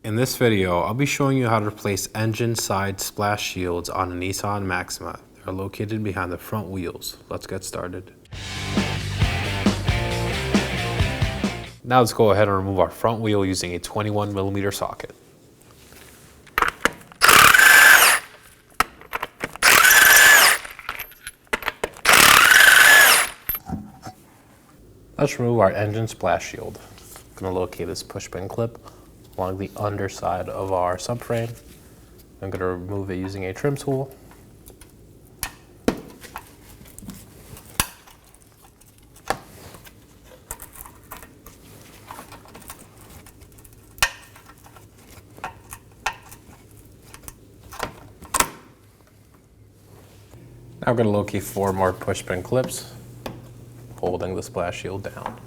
In this video, I'll be showing you how to replace engine side splash shields on a Nissan Maxima. They're located behind the front wheels. Let's get started. Now let's go ahead and remove our front wheel using a 21mm socket. Let's remove our engine splash shield. I'm going to locate this push pin clip along the underside of our subframe. I'm going to remove it using a trim tool. Now we're going to locate 4 more push pin clips, holding the splash shield down.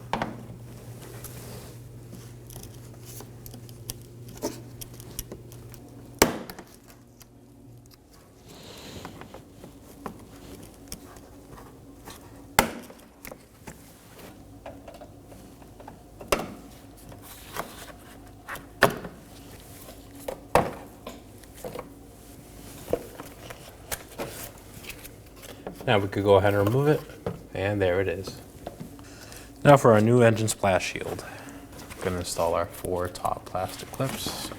Now we could go ahead and remove it, and there it is. Now for our new engine splash shield. I'm going to install our 4 top plastic clips.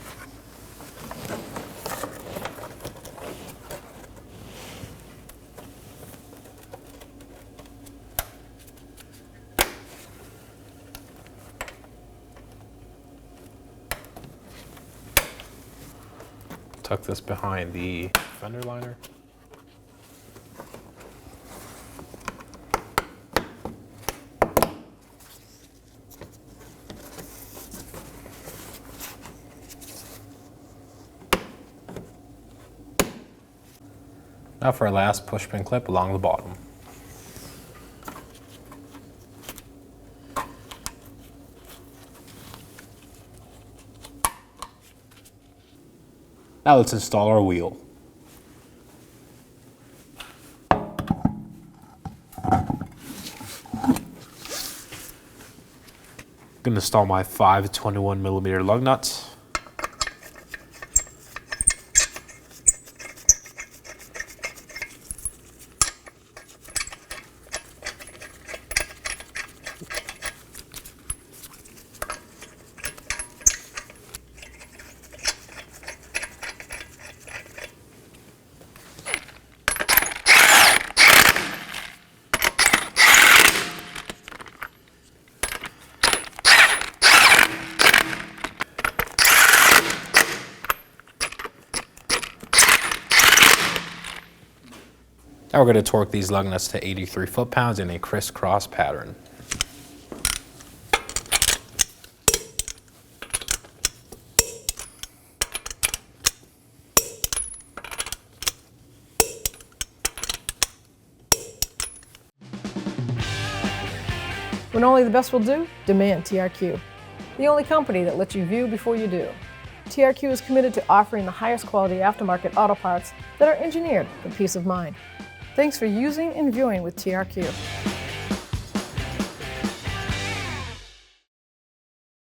Tuck this behind the fender liner. Now for our last push pin clip along the bottom. Now let's install our wheel. I'm going to install my 5 21mm lug nuts. Now we're going to torque these lug nuts to 83 foot-pounds in a crisscross pattern. When only the best will do, demand TRQ. The only company that lets you view before you do. TRQ is committed to offering the highest quality aftermarket auto parts that are engineered for peace of mind. Thanks for using and viewing with TRQ.